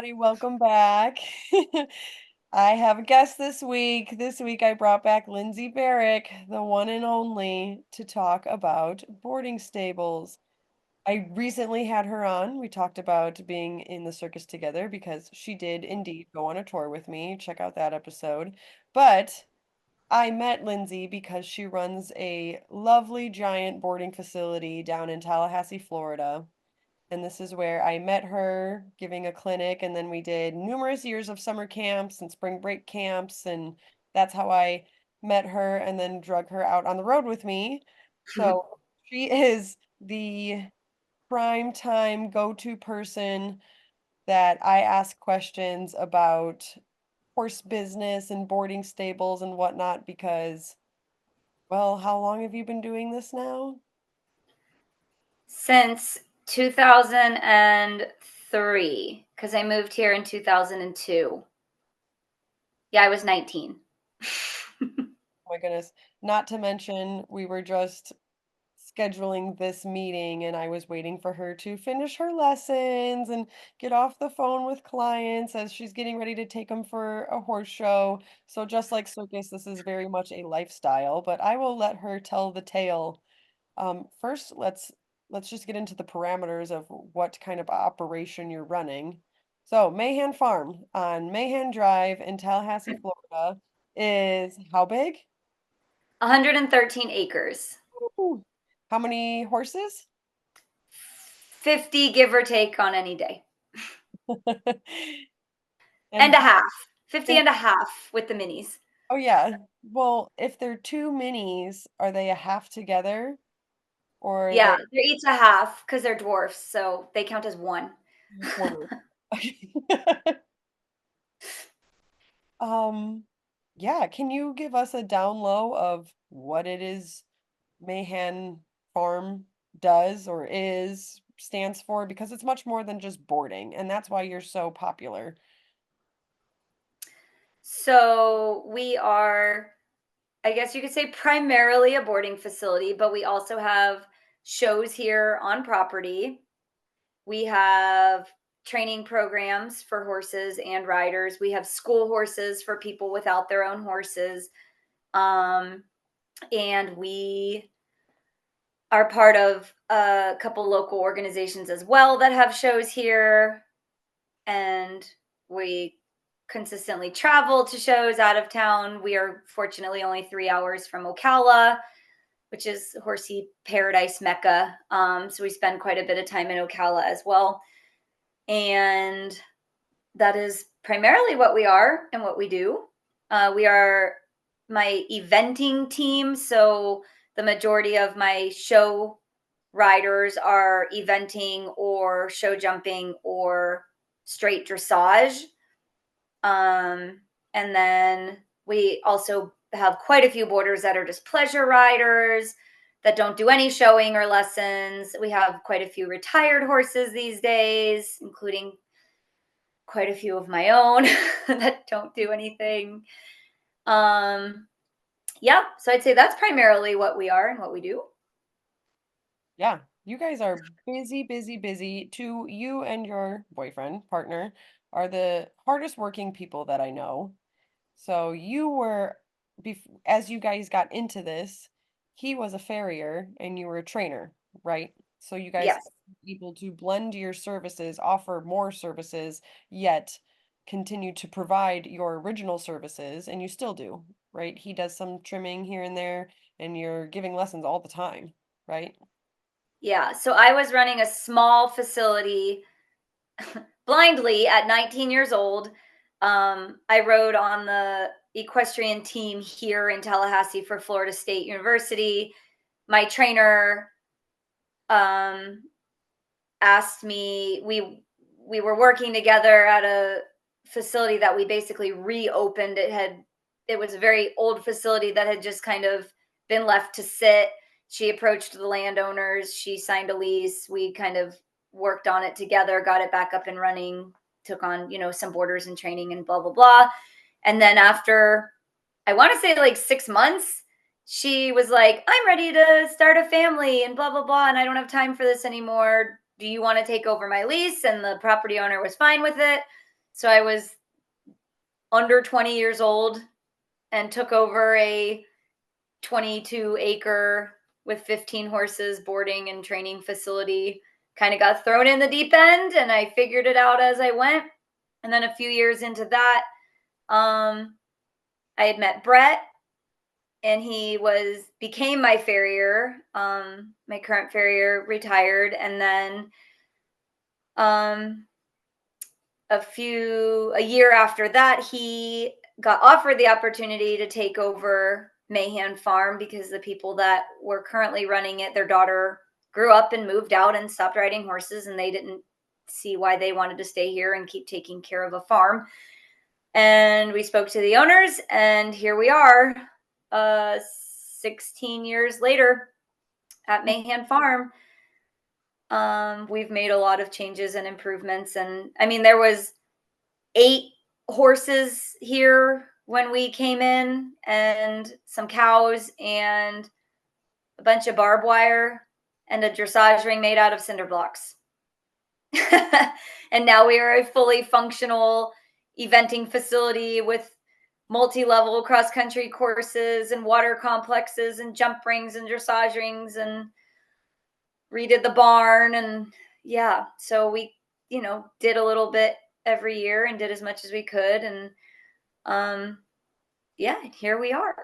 everybody. Welcome back. I have a guest this week. This week I brought back Lindsay Barrack, the one and only, to talk about boarding stables. I recently had her on. We talked about being in the circus together because she did indeed go on a tour with me. Check out that episode. But I met Lindsay because she runs a lovely giant boarding facility down in Tallahassee, Florida. And this is where I met her giving a clinic, and then we did numerous years of summer camps and spring break camps, and that's how I met her and then drug her out on the road with me. So she is the prime time go-to person that I ask questions about horse business and boarding stables and whatnot because, well, how long have you been doing this now? Since 2003, because I moved here in 2002. Yeah, I was 19. Oh my goodness. Not to mention, we were just scheduling this meeting and I was waiting for her to finish her lessons and get off the phone with clients as she's getting ready to take them for a horse show. So just like circus, this is very much a lifestyle, but I will let her tell the tale. First, let's just get into the parameters of what kind of operation you're running. So, Mahan Farm on Mahan Drive in Tallahassee, Florida is how big? 113 acres, Ooh. How many horses? 50 give or take on any day, And and a half, 50 if and a half with the minis. oh yeah. Well, if they're two minis, are they a half together or are Yeah, they they're each a half because they're dwarfs, so they count as one. quarter? Um, yeah, can you give us a down low of what it is Mahan Farm does or stands for? Because it's much more than just boarding, and that's why you're so popular. So we are, I guess you could say, primarily a boarding facility, but we also have shows here on property. We have training programs for horses and riders. We have school horses for people without their own horses. Um, and we are part of a couple local organizations as well that have shows here. And we consistently travel to shows out of town. We are fortunately only 3 hours from Ocala, which is horsey paradise mecca. So we spend quite a bit of time in Ocala as well. And that is primarily what we are and what we do. We are my eventing team. So the majority of my show riders are eventing or show jumping or straight dressage. And then we also have quite a few boarders that are just pleasure riders that don't do any showing or lessons. We have quite a few retired horses these days, including quite a few of my own that don't do anything. Um, yeah, so I'd say that's primarily what we are and what we do. Yeah, you guys are busy, busy, busy. You and your boyfriend, partner, are the hardest working people that I know. So you were, as you guys got into this, he was a farrier and you were a trainer, right? So you guys Yes. were able to blend your services, offer more services, yet continue to provide your original services, and you still do, right? He does some trimming here and there, and you're giving lessons all the time, right? Yeah. So I was running a small facility blindly at 19 years old. I rode on the equestrian team here in Tallahassee for Florida State University. My trainer um, asked me, we were working together at a facility that we basically reopened. It was a very old facility that had just kind of been left to sit. She approached the landowners, she signed a lease, we kind of worked on it together, got it back up and running, took on, some boarders and training and blah blah blah. And then after, I want to say, like 6 months, she was like, "I'm ready to start a family and blah blah blah, and I don't have time for this anymore. Do you want to take over my lease?" And the property owner was fine with it. So I was under 20 years old and took over a 22 acre with 15 horses boarding and training facility. Kind of got thrown in the deep end and I figured it out as I went. And then a few years into that, I had met Brett and he became my farrier. My current farrier retired, and then um, a year after that, he got offered the opportunity to take over Mahan Farm because the people that were currently running it, their daughter grew up and moved out and stopped riding horses, and they didn't see why they wanted to stay here and keep taking care of a farm. And we spoke to the owners, and here we are, 16 years later at Mahan Farm. We've made a lot of changes and improvements, and I mean, there was 8 horses here when we came in, and some cows, and a bunch of barbed wire, and a dressage ring made out of cinder blocks. And now we are a fully functional eventing facility with multi-level cross-country courses and water complexes and jump rings and dressage rings, and redid the barn. And yeah, so we, did a little bit every year and did as much as we could. And yeah, here we are.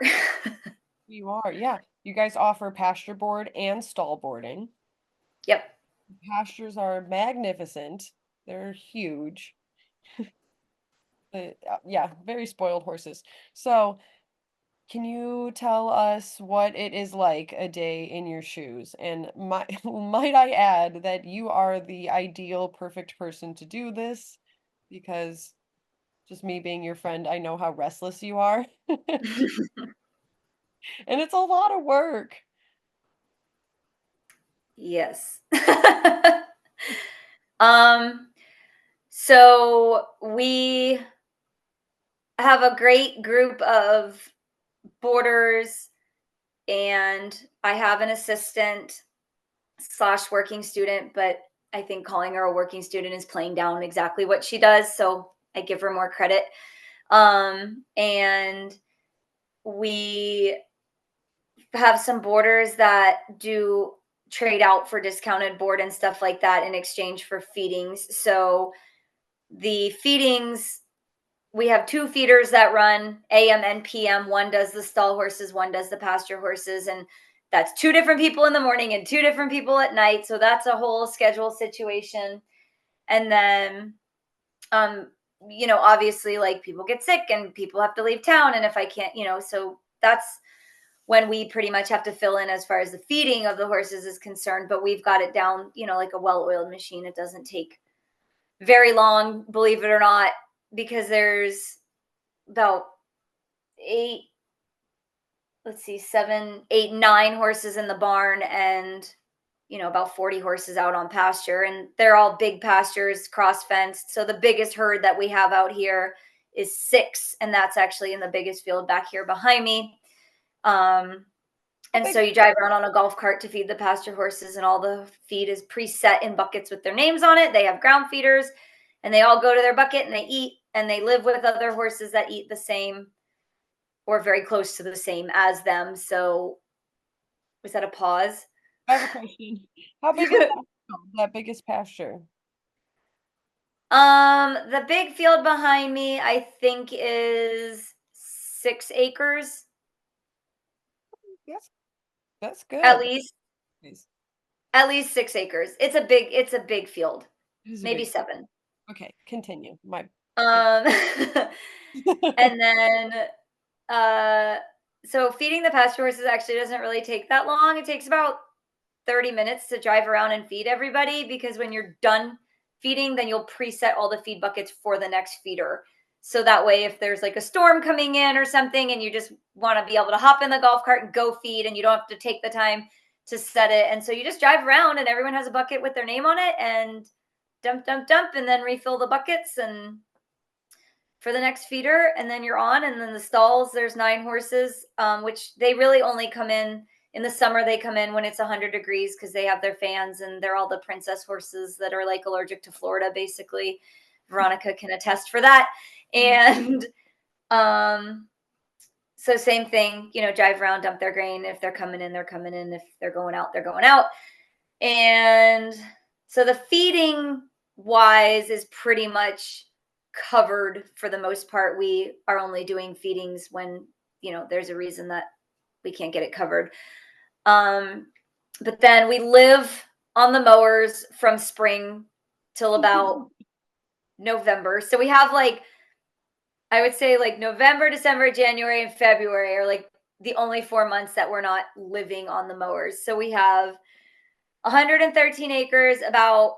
You are, yeah. You guys offer pasture board and stall boarding. Yep. Pastures are magnificent. They're huge. Yeah, very spoiled horses. So, can you tell us what it is like a day in your shoes? And might I add that you are the ideal perfect person to do this because just me being your friend, I know how restless you are. And it's a lot of work. Yes. um so we have a great group of boarders, and I have an assistant slash working student, but I think calling her a working student is playing down exactly what she does. So I give her more credit. And we have some boarders that do trade out for discounted board and stuff like that in exchange for feedings. So the feedings, we have 2 feeders that run AM and PM. One does the stall horses, one does the pasture horses. And that's 2 different people in the morning and 2 different people at night. So that's a whole schedule situation. And then, obviously, like, people get sick and people have to leave town. And if I can't, so that's when we pretty much have to fill in as far as the feeding of the horses is concerned. But we've got it down, like a well-oiled machine. It doesn't take very long, believe it or not, because there's about 8, let's see, 7, 8, 9 horses in the barn, and about 40 horses out on pasture, and they're all big pastures, cross fenced. So the biggest herd that we have out here is 6, and that's actually in the biggest field back here behind me. And so you drive around on a golf cart to feed the pasture horses, and all the feed is preset in buckets with their names on it. They have ground feeders, and they all go to their bucket and they eat, and they live with other horses that eat the same or very close to the same as them. So was that a pause? I have a question. How big is that biggest pasture? The big field behind me, I think, is 6 acres Yes, that's at good. least. Nice. At least 6 acres. It's a big field. It is a Maybe big. 7. Okay, continue. My Um and then uh so feeding the pasture horses actually doesn't really take that long. It takes about 30 minutes to drive around and feed everybody, because when you're done feeding, then you'll preset all the feed buckets for the next feeder. So that way, if there's like a storm coming in or something and you just want to be able to hop in the golf cart and go feed, and you don't have to take the time to set it. And so you just drive around and everyone has a bucket with their name on it, and dump, dump, dump, and then refill the buckets and for the next feeder, and then you're on. And then the stalls, there's 9 horses, which they really only come in the summer. They come in when it's 100 degrees because they have their fans, and they're all the princess horses that are like allergic to Florida, basically. Veronica can attest for that. And so same thing, drive around, dump their grain. If they're coming in, they're coming in. If they're going out, they're going out. And so the feeding wise is pretty much covered for the most part. We are only doing feedings when, there's a reason that we can't get it covered. But then we live on the mowers from spring till about November. So we have I would say November, December, January, and February are the only 4 months that we're not living on the mowers. So we have 113 acres, about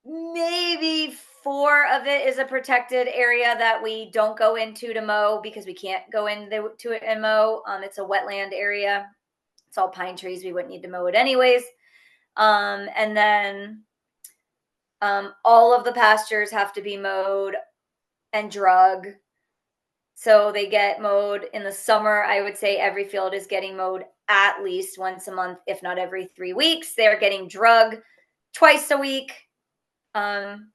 maybe 4 of it is a protected area that we don't go into to mow because we can't go into it and mow. It's a wetland area. It's all pine trees. We wouldn't need to mow it anyways. And then all of the pastures have to be mowed and drug. So they get mowed in the summer. I would say every field is getting mowed at least once a month, if not every 3 weeks. They're getting drug twice a week. And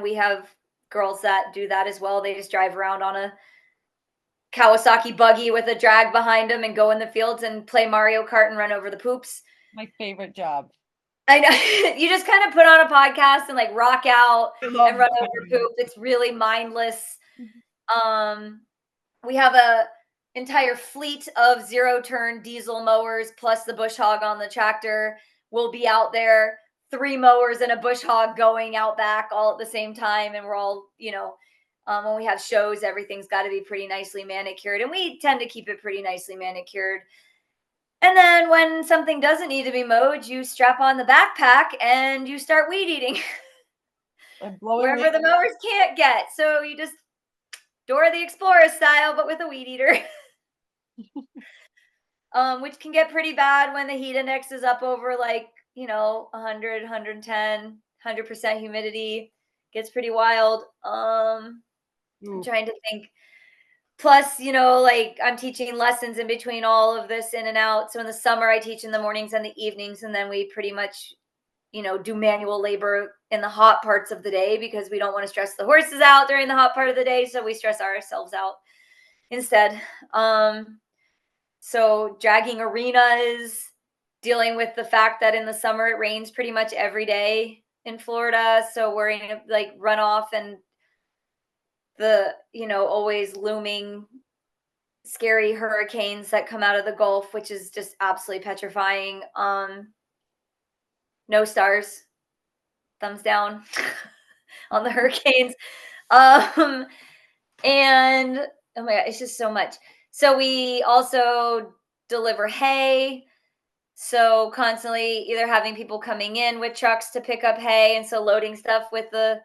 we have girls that do that as well. They just drive around on a Kawasaki buggy with a drag behind them and go in the fields and play Mario Kart and run over the poops. My favorite job. I know. You just kind of put on a podcast and rock out and run over poop. It's really mindless. We have a entire fleet of 0-turn diesel mowers plus the bush hog on the tractor. We'll be out there, 3 mowers and a bush hog going out back all at the same time. And we're all, when we have shows, everything's got to be pretty nicely manicured. And we tend to keep it pretty nicely manicured. And then when something doesn't need to be mowed, you strap on the backpack and you start weed eating wherever the mowers can't get. So you just Dora the Explorer style, but with a weed eater. Which can get pretty bad when the heat index is up over 100, 110, 100% humidity. Gets pretty wild. I'm trying to think. Plus, I'm teaching lessons in between all of this in and out. So in the summer, I teach in the mornings and the evenings, and then we pretty much, do manual labor in the hot parts of the day because we don't want to stress the horses out during the hot part of the day. So we stress ourselves out instead. So dragging arenas, dealing with the fact that in the summer it rains pretty much every day in Florida. So worrying runoff and the, always looming scary hurricanes that come out of the Gulf, which is just absolutely petrifying. No stars, thumbs down on the hurricanes. And oh my God, it's just so much. So we also deliver hay. So constantly either having people coming in with trucks to pick up hay. And so loading stuff with the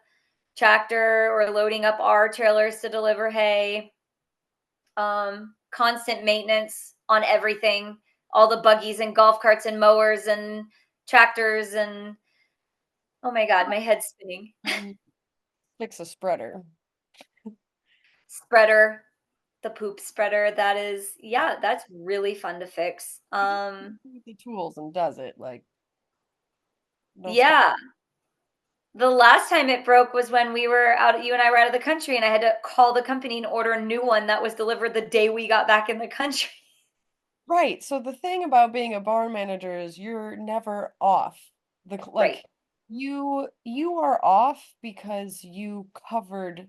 tractor or loading up our trailers to deliver hay. Constant maintenance on everything, all the buggies and golf carts and mowers and tractors and oh my God, my head's spinning. Fix a spreader. Spreader, the poop spreader. That's really fun to fix. The tools and does it no yeah. The last time it broke was when you and I were out of the country, and I had to call the company and order a new one that was delivered the day we got back in the country. Right. So the thing about being a barn manager is you're never off. Right. You are off because you covered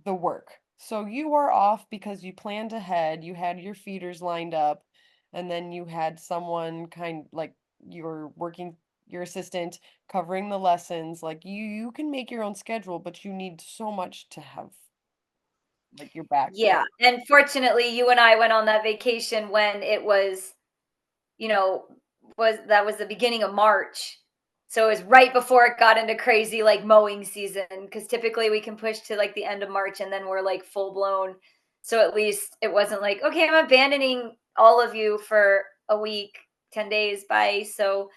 the work. So you are off because you planned ahead, you had your feeders lined up, and then you had someone your assistant covering the lessons. You can make your own schedule, but you need so much to have your back. Yeah. And fortunately, you and I went on that vacation when it was, that was the beginning of March. So it was right before it got into crazy mowing season, because typically we can push to the end of March and then we're full blown. So at least it wasn't okay, I'm abandoning all of you for a week, 10 days, bye. So,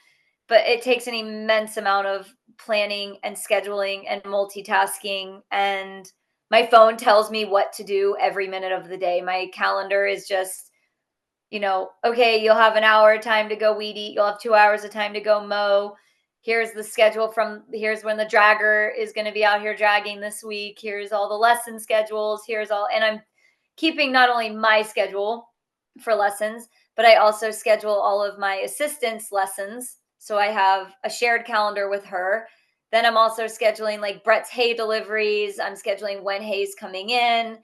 but it takes an immense amount of planning and scheduling and multitasking, and my phone tells me what to do every minute of the day. My calendar is just, okay, you'll have an hour time to go weed eat. You'll have 2 hours of time to go mow. here's the schedule from here's when the dragger is going to be out here dragging this week. Here's all the lesson schedules. Here's all, and I'm keeping not only my schedule for lessons, but I also schedule all of my assistants' lessons. So I have a shared calendar with her. Then I'm also scheduling like Brett's hay deliveries. I'm scheduling when hay's coming in,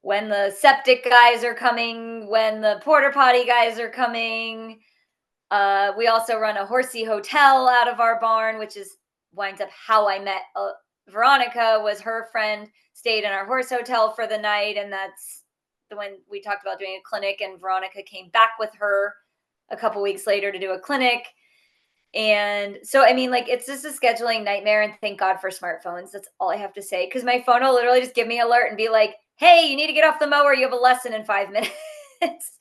when the septic guys are coming, when the porta potty guys are coming. We also run a horsey hotel out of our barn, which is winds up how I met Veronica. Was her friend stayed in our horse hotel for the night, and that's when we talked about doing a clinic, and Veronica came back with her a couple weeks later to do a clinic. And so, I mean, like, it's just a scheduling nightmare, and thank God for smartphones. That's all I have to say. Because my phone will literally just give me an alert and be like, hey, you need to get off the mower. You have a lesson in 5 minutes.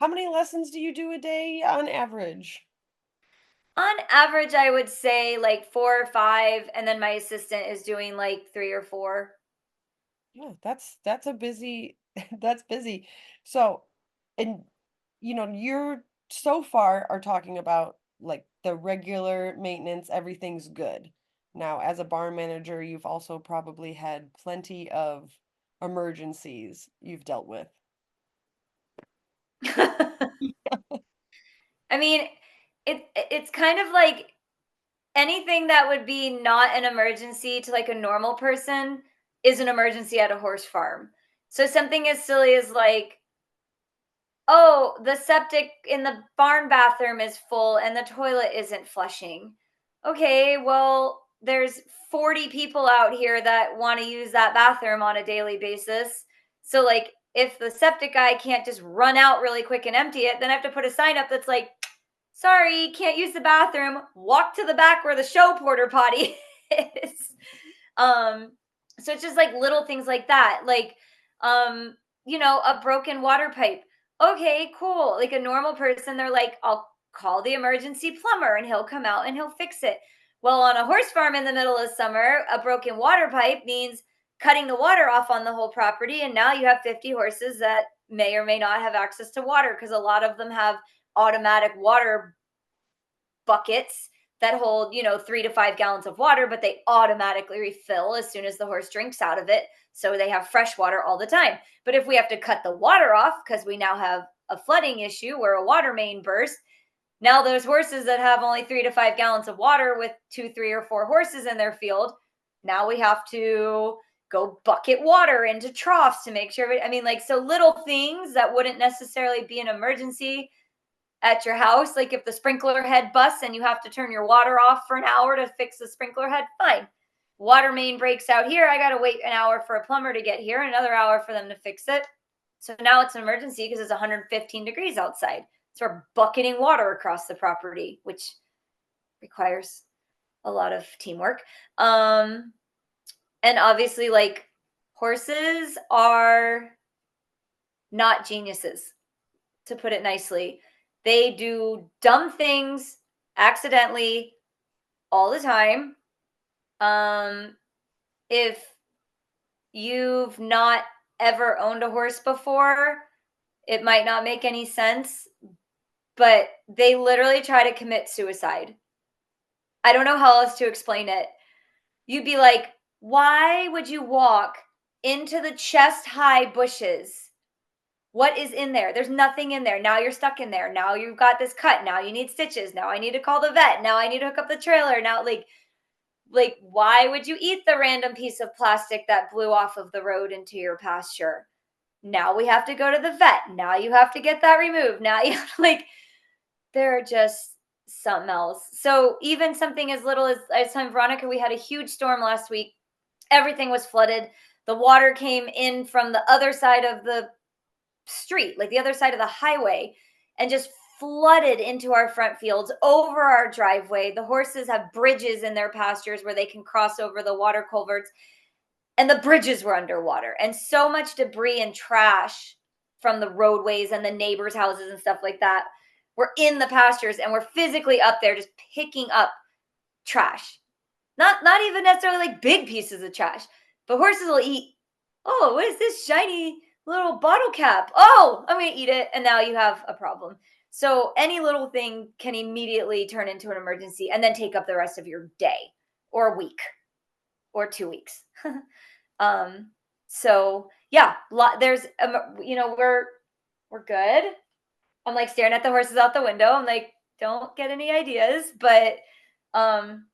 How many lessons do you do a day on average? On average, I would say like 4 or 5, and then my assistant is doing like 3 or 4. Yeah, that's a busy that's busy. So, and you're so far are talking about like the regular maintenance, everything's good. Now, as a barn manager, you've also probably had plenty of emergencies you've dealt with. I mean, it's kind of like anything that would be not an emergency to like a normal person is an emergency at a horse farm. So something as silly as like, oh, the septic in the barn bathroom is full and the toilet isn't flushing. Okay, well, there's 40 people out here that want to use that bathroom on a daily basis. So, like, if the septic guy can't just run out really quick and empty it, then I have to put a sign up that's like, sorry, can't use the bathroom. Walk to the back where the show porter potty is. Um, so it's just like little things like that. Like, a broken water pipe. Okay, cool. Like a normal person, they're like, I'll call the emergency plumber and he'll come out and he'll fix it. Well, on a horse farm in the middle of summer, a broken water pipe means cutting the water off on the whole property. And now you have 50 horses that may or may not have access to water because a lot of them have automatic water buckets that hold, 3 to 5 gallons of water, but they automatically refill as soon as the horse drinks out of it. So they have fresh water all the time. But if we have to cut the water off because we now have a flooding issue where a water main burst, now those horses that have only 3 to 5 gallons of water with 2, 3, or 4 horses in their field, now we have to go bucket water into troughs to make sure. I mean, like, so little things that wouldn't necessarily be an emergency at your house. Like if the sprinkler head busts and you have to turn your water off for an hour to fix the sprinkler head, fine. Water main breaks out here. I got to wait an hour for a plumber to get here, another hour for them to fix it. So now it's an emergency because it's 115 degrees outside. So we're bucketing water across the property, which requires a lot of teamwork. And obviously, like, horses are not geniuses, to put it nicely. They do dumb things accidentally all the time. If you've not ever owned a horse before, it might not make any sense, but they literally try to commit suicide. I don't know how else to explain it. You'd be like, why would you walk into the chest high bushes? What is in there? There's nothing in there. Now you're stuck in there. Now you've got this cut. Now you need stitches. Now I need to call the vet. Now I need to hook up the trailer. Now, like why would you eat the random piece of plastic that blew off of the road into your pasture? Now we have to go to the vet. Now you have to get that removed. Now you like they're just something else. So even something as little as I was telling Veronica, we had a huge storm last week. Everything was flooded. The water came in from the other side of the street, like the other side of the highway, and just flooded into our front fields, over our driveway. The horses have bridges in their pastures where they can cross over the water culverts, and the bridges were underwater. And so much debris and trash from the roadways and the neighbors' houses and stuff like that were in the pastures, and we're physically up there just picking up trash. Not even necessarily like big pieces of trash, but horses will eat. Oh, what is this shiny little bottle cap? Oh, I'm going to eat it. And now you have a problem. So any little thing can immediately turn into an emergency and then take up the rest of your day or week or 2 weeks. um, so yeah, there's, we're good. I'm like staring at the horses out the window. I'm like, don't get any ideas, but um,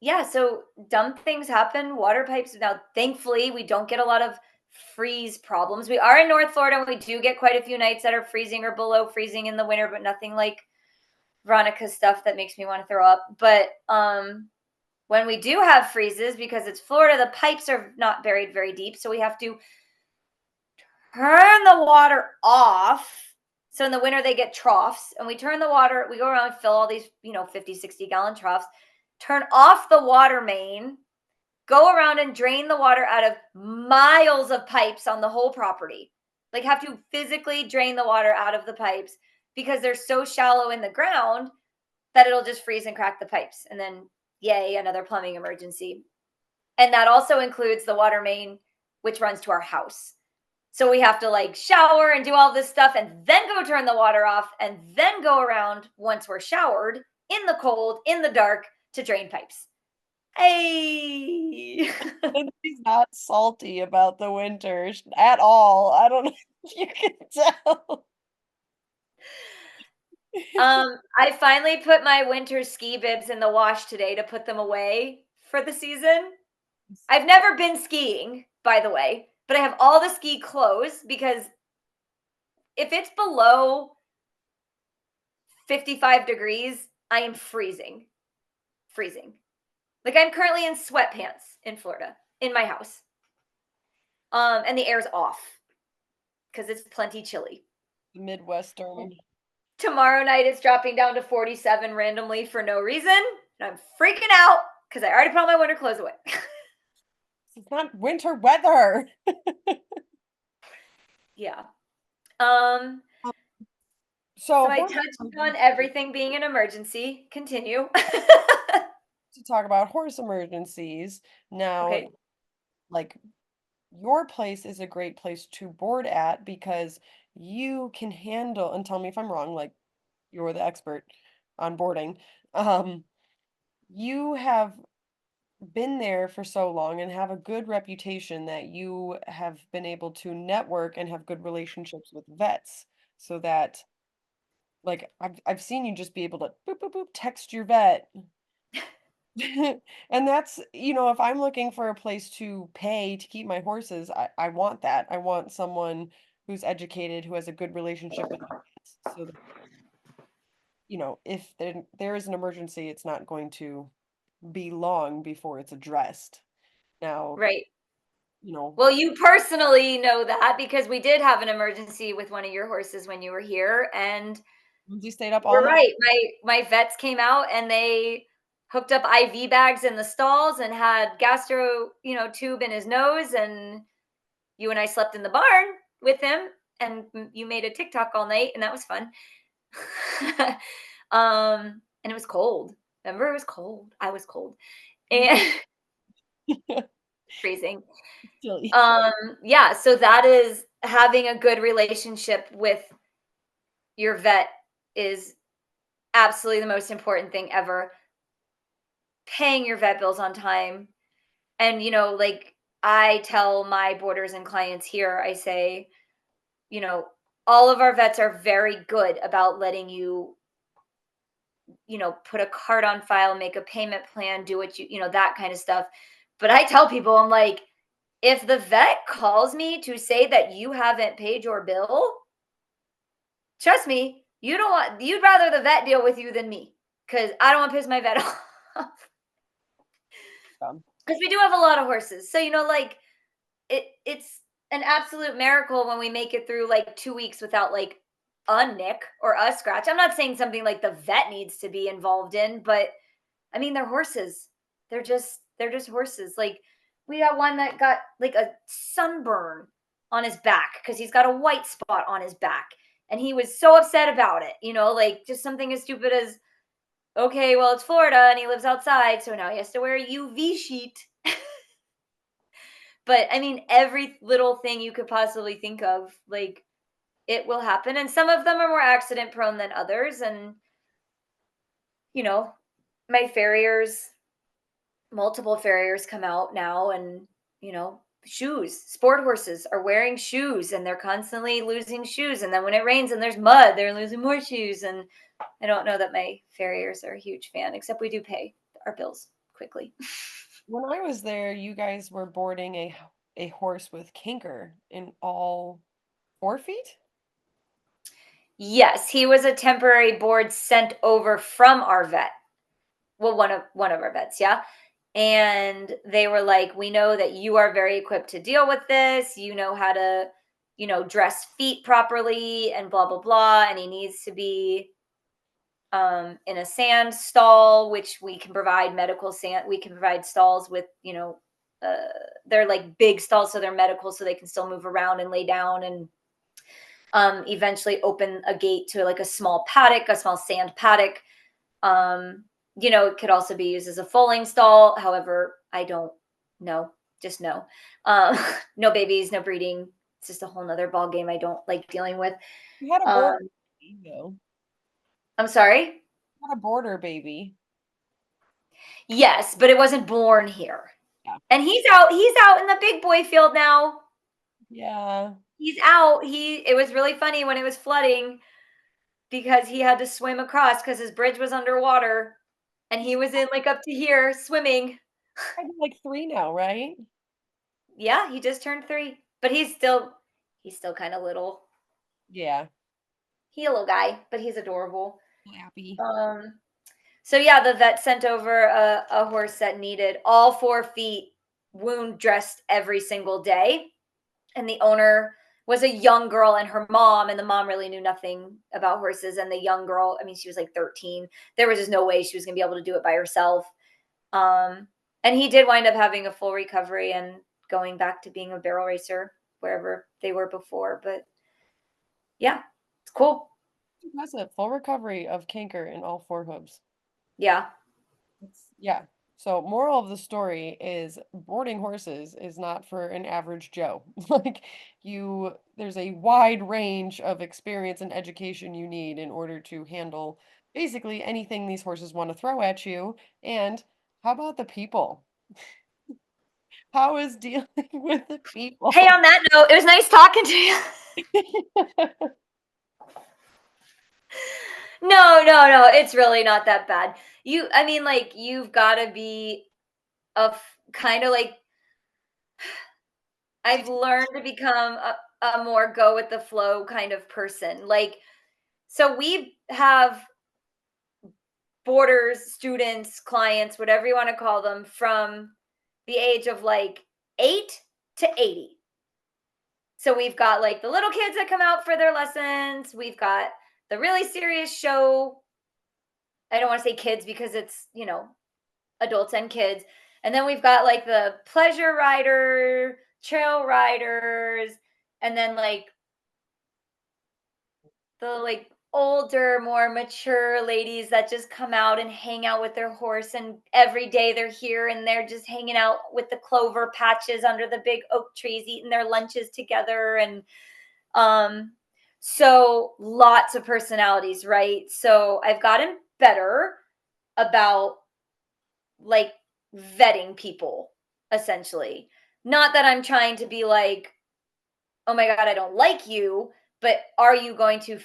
yeah, so dumb things happen. Water pipes. Now, thankfully, we don't get a lot of freeze problems. We are in North Florida, and we do get quite a few nights that are freezing or below freezing in the winter, but nothing like Veronica's stuff that makes me want to throw up. But when we do have freezes, because it's Florida, the pipes are not buried very deep, so we have to turn the water off. So in the winter, they get troughs, and we turn the water, we go around and fill all these, 50, 60-gallon troughs, turn off the water main, go around and drain the water out of miles of pipes on the whole property. Like, have to physically drain the water out of the pipes because they're so shallow in the ground that it'll just freeze and crack the pipes. And then, yay, another plumbing emergency. And that also includes the water main, which runs to our house. So we have to like shower and do all this stuff and then go turn the water off and then go around once we're showered in the cold, in the dark to drain pipes. Hey. And she's not salty about the winter at all. I don't know if you can tell. I finally put my winter ski bibs in the wash today to put them away for the season. I've never been skiing, by the way, but I have all the ski clothes because if it's below 55 degrees, I am freezing. Freezing. Like, I'm currently in sweatpants in Florida in my house. And the air's off because it's plenty chilly. Midwestern. Tomorrow night it's dropping down to 47 randomly for no reason. And I'm freaking out because I already put all my winter clothes away. It's not winter weather. Yeah. So So I touched on everything being an emergency. Continue. to talk about horse emergencies. Now, Okay. like your place is a great place to board at because you can handle, and tell me if I'm wrong, like you're the expert on boarding. Um, you have been there for so long and have a good reputation that you have been able to network and have good relationships with vets so that like I've seen you just be able to boop boop boop text your vet. And that's, if I'm looking for a place to pay to keep my horses, I want that. I want someone who's educated, who has a good relationship with the vets, so that, if there is an emergency, it's not going to be long before it's addressed. Now, Right. you know, Well, you personally know that because we did have an emergency with one of your horses when you were here, and Lindsay stayed up all you're night. right. My vets came out and they hooked up IV bags in the stalls and had gastro, tube in his nose, and you and I slept in the barn with him, and you made a TikTok all night, and that was fun. And it was cold. Remember, it was cold. I was cold and freezing. Silly. Yeah, so that is having a good relationship with your vet is absolutely the most important thing ever. Paying your vet bills on time. And, like I tell my boarders and clients here, I say, you know, all of our vets are very good about letting you, put a card on file, make a payment plan, do what that kind of stuff. But I tell people, I'm like, if the vet calls me to say that you haven't paid your bill, trust me, you'd rather the vet deal with you than me because I don't want to piss my vet off. Um, Because we do have a lot of horses. So, like it's an absolute miracle when we make it through like 2 weeks without like a nick or a scratch. I'm not saying something like the vet needs to be involved in, but I mean they're horses. They're just horses. Like we got one that got like a sunburn on his back because he's got a white spot on his back. And he was so upset about it, like just something as stupid as, okay, well, it's Florida and he lives outside, so now he has to wear a UV sheet. But I mean, every little thing you could possibly think of, like it will happen. And some of them are more accident prone than others. And, you know, my farriers, multiple farriers come out now and, shoes. Sport horses are wearing shoes and they're constantly losing shoes. And then when it rains and there's mud, they're losing more shoes. And I don't know that my farriers are a huge fan, except we do pay our bills quickly. When I was there, you guys were boarding a horse with canker in all 4 feet? Yes, he was a temporary board sent over from our vet. Well, one of our vets, yeah. And they were like, "We know that you are very equipped to deal with this. You know how to, dress feet properly and blah blah blah, and he needs to be in a sand stall, which we can provide medical sand. We can provide stalls with, uh, they're like big stalls, so they're medical, so they can still move around and lay down and eventually open a gate to like a small paddock, a small sand paddock. It could also be used as a foaling stall. However, I don't know. Just no. Um, no babies, no breeding. It's just a whole nother ball game I don't like dealing with. You had a Um, border baby, though. I'm sorry. You had a border baby. Yes, but it wasn't born here. Yeah. And he's out in the big boy field now. Yeah. He's out. It was really funny when it was flooding because he had to swim across because his bridge was underwater and he was in like up to here swimming. I think like 3 now, right? Yeah, he just turned 3, but he's still kind of little. Yeah. He a little guy, but he's adorable. Happy. Um, so yeah, the vet sent over a horse that needed all 4 feet wound dressed every single day, and the owner was a young girl and her mom, and the mom really knew nothing about horses, and the young girl, I mean, she was like 13. There was just no way she was gonna be able to do it by herself. Um, and he did wind up having a full recovery and going back to being a barrel racer wherever they were before. But yeah, it's cool. That's it. Full recovery of canker in all 4 hooves. Yeah. Yeah. So moral of the story is boarding horses is not for an average Joe. Like there's a wide range of experience and education you need in order to handle basically anything these horses want to throw at you. And how about the people? How is dealing with the Hey, people? on that note, it was nice talking to you. No, it's really not that bad. I mean, like, you've got to be kind of like, I've learned to become a more go with the flow kind of person. Like, so we have boarders, students, clients, whatever you want to call them, from the age of like 8 to 80. So we've got like the little kids that come out for their lessons. We've got the really serious show. I don't want to say kids because it's, adults and kids. And then we've got like the pleasure rider, trail riders, and then like the like older, more mature ladies that just come out and hang out with their horse, and every day they're here and they're just hanging out with the clover patches under the big oak trees eating their lunches together. And um so lots of personalities, right? So I've gotten better about like vetting people, essentially. Not that I'm trying to be like, oh my God, I don't like you, but are you going to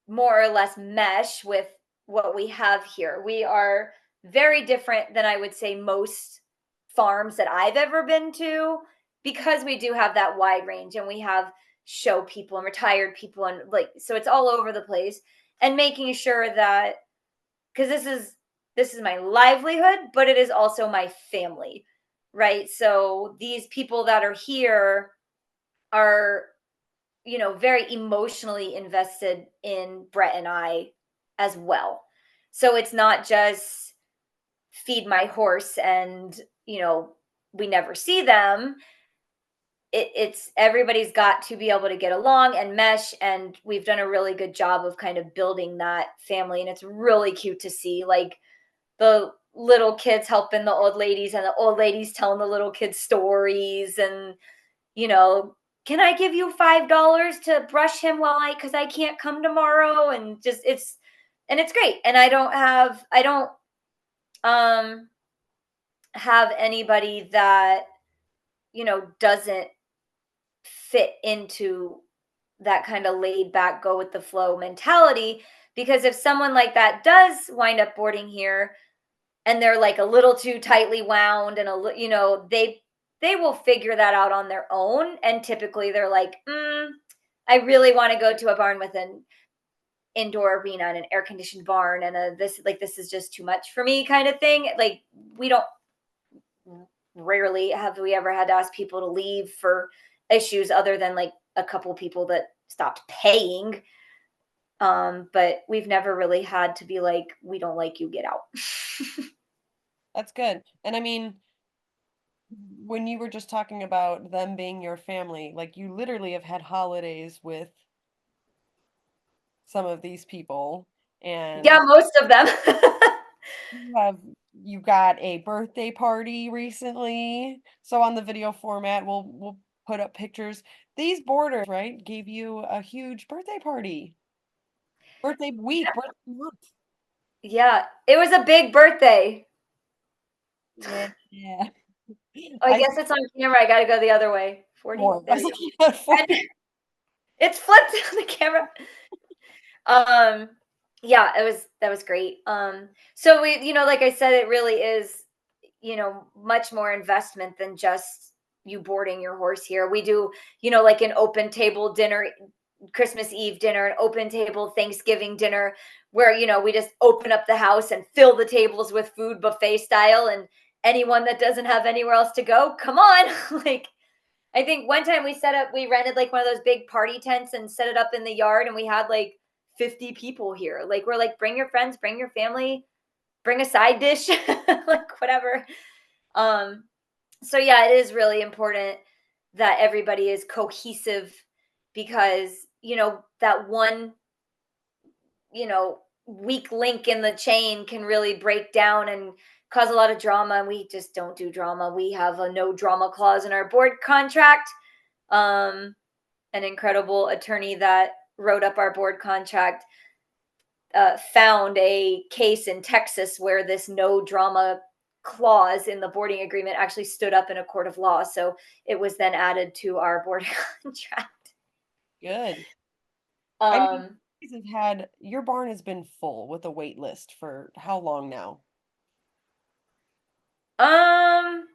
more or less mesh with what we have here? We are very different than I would say most farms that I've ever been to, because we do have that wide range and we have show people and retired people, and like, so it's all over the place. And making sure that, because this is my livelihood, but it is also my family, right? So these people that are here are, very emotionally invested in Brett and I as well. So it's not just feed my horse and, we never see them. It's everybody's got to be able to get along and mesh. And we've done a really good job of kind of building that family. And it's really cute to see, like, the little kids helping the old ladies and the old ladies telling the little kids stories. And, can I give you $5 to brush him while cuz I can't come tomorrow, and just it's great. And I don't um have anybody that, doesn't fit into that kind of laid back, go with the flow mentality. Because if someone like that does wind up boarding here and they're like a little too tightly wound and they will figure that out on their own. And typically they're like, I really want to go to a barn with an indoor arena and an air conditioned barn and this is just too much for me kind of thing. Like, we don't rarely have we ever had to ask people to leave for issues other than like a couple people that stopped paying. But we've never really had to be like, we don't like you, get out. That's good. And I mean, when you were just talking about them being your family, like you literally have had holidays with some of these people, Yeah, and most of them. you have you got a birthday party recently. So on the video format, we'll put up pictures. These boarders, right, gave you a huge birthday party. Birthday week, birthday month. Yeah, it was a big birthday. Yeah. Oh, I I guess it's on camera. I got to go the other way. 40. more. I There was we looking go. at 40. And it's flipped on the camera. Um, yeah, that was great. So like I said, it really is, much more investment than just you boarding your horse here. We do, like an open table dinner, Christmas Eve dinner, an open table Thanksgiving dinner, where, we just open up the house and fill the tables with food buffet style. And anyone that doesn't have anywhere else to go, come on. Like, I think one time we rented like one of those big party tents and set it up in the yard, and we had like 50 people here. Like, we're like, bring your friends, bring your family, bring a side dish, like whatever. Um, so yeah, it is really important that everybody is cohesive, because, that one, weak link in the chain can really break down and cause a lot of drama. And we just don't do drama. We have a no drama clause in our board contract. Um, an incredible attorney that wrote up our board contract found a case in Texas where this no drama clause in the boarding agreement actually stood up in a court of law. So it was then added to our board contract. Good. I mean, Um, you guys have had your barn has been full with a wait list for how long now? um,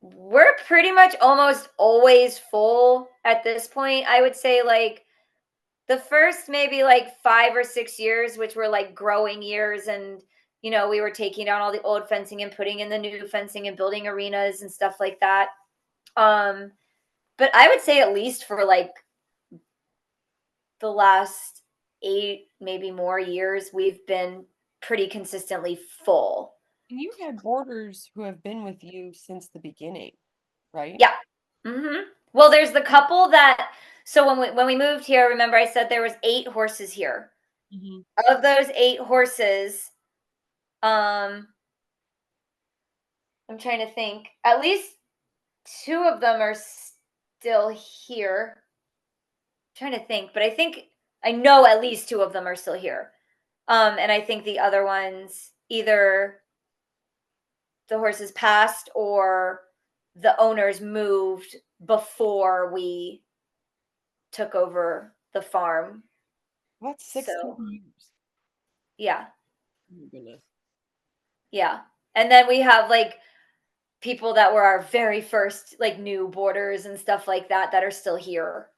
we're pretty much almost always full at this point. I would say like the first maybe like 5 or 6 years, which were like growing years, and we were taking down all the old fencing and putting in the new fencing and building arenas and stuff like that. Um, but I would say at least for like the last 8, maybe more years, we've been pretty consistently full. And you've had boarders who have been with you since the beginning, right? Yeah. Well, there's the couple that, so when we moved here, remember I said there was 8 horses here. Hmm. Of those 8 horses, um I'm trying to think. At least 2 of them are still here. I'm trying to think, but I know at least 2 of them are still here. And I think the other ones, either the horses passed or the owners moved before we took over the farm. That's 16 So, years. yeah. Oh my goodness. Yeah. And then we have like people that were our very first like new boarders and stuff like that that are still here.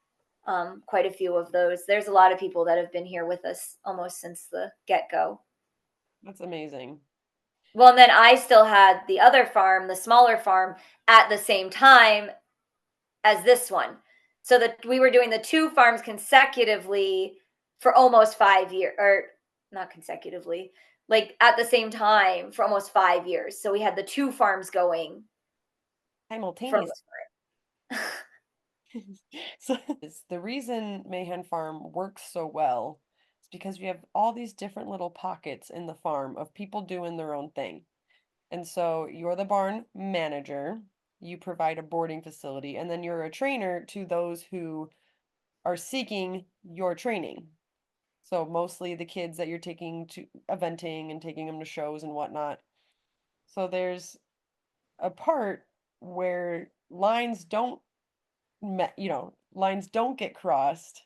Quite a few of those. There's a lot of people that have been here with us almost since the get-go. That's amazing. Well, and then I still had the other farm, the smaller farm, at the same time as this one. So that we were doing the 2 farms consecutively for almost 5 years, or not consecutively, like at the same time for almost 5 years. So we had the 2 farms going for Simultaneous. most part. So is the reason Mahan Farm works so well is because we have all these different little pockets in the farm of people doing their own thing. And so you're the barn manager, you provide a boarding facility, and then you're a trainer to those who are seeking your training. So mostly the kids that you're taking to eventing and taking them to shows and whatnot. So there's a part where lines don't get crossed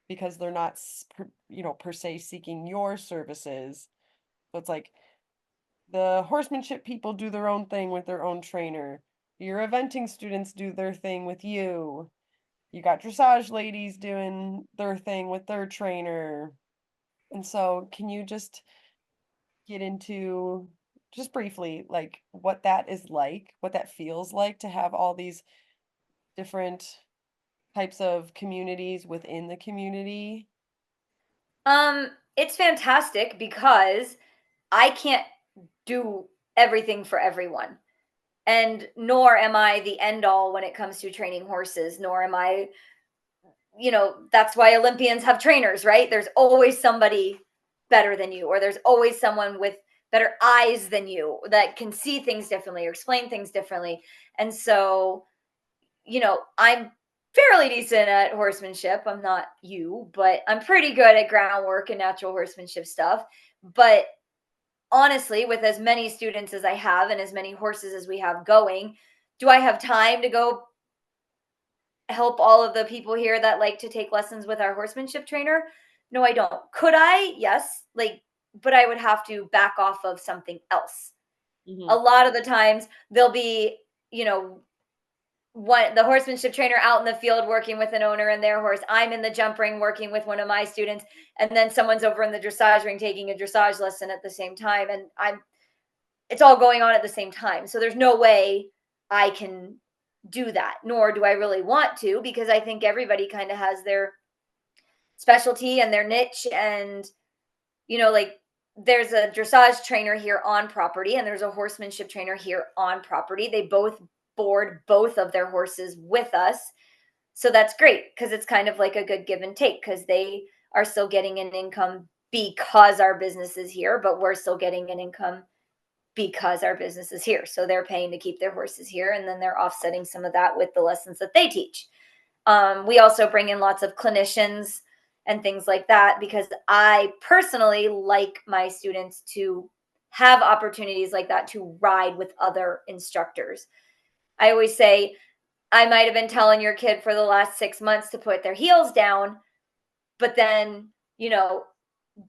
because they're not per se seeking your services. So it's like the horsemanship people do their own thing with their own trainer. Your eventing students do their thing with you. You got dressage ladies doing their thing with their trainer. And so, can you just get into, just briefly, like what that is like, what that feels like to have all these different types of communities within the community? It's fantastic because I can't do everything for everyone. And nor am I the end all when it comes to training horses, nor am I, that's why Olympians have trainers, right? There's always somebody better than you, or there's always someone with better eyes than you that can see things differently or explain things differently. And so, I'm fairly decent at horsemanship. I'm not you, but I'm pretty good at groundwork and natural horsemanship stuff. But honestly, with as many students as I have and as many horses as we have going, do I have time to go help all of the people here that like to take lessons with our horsemanship trainer? No, I don't. Could I? Yes. But I would have to back off of something else. A Hmm. lot of the times there'll be, you know, what the horsemanship trainer out in the field working with an owner and their horse. I'm in the jump ring working with one of my students, and then someone's over in the dressage ring taking a dressage lesson at the same time. And it's all going on at the same time. So there's no way I can do that, nor do I really want to, because I think everybody kind of has their specialty and their niche. And, like there's a dressage trainer here on property and there's a horsemanship trainer here on property. They both board both of their horses with us. So that's great because it's kind of like a good give and take because they are still getting an income because our business is here, but we're still getting an income because our business is here. So they're paying to keep their horses here, and then they're offsetting some of that with the lessons that they teach. We also bring in lots of clinicians and things like that because I personally like my students to have opportunities like that to ride with other instructors. I always say, I might have been telling your kid for the last 6 months to put their heels down, but then,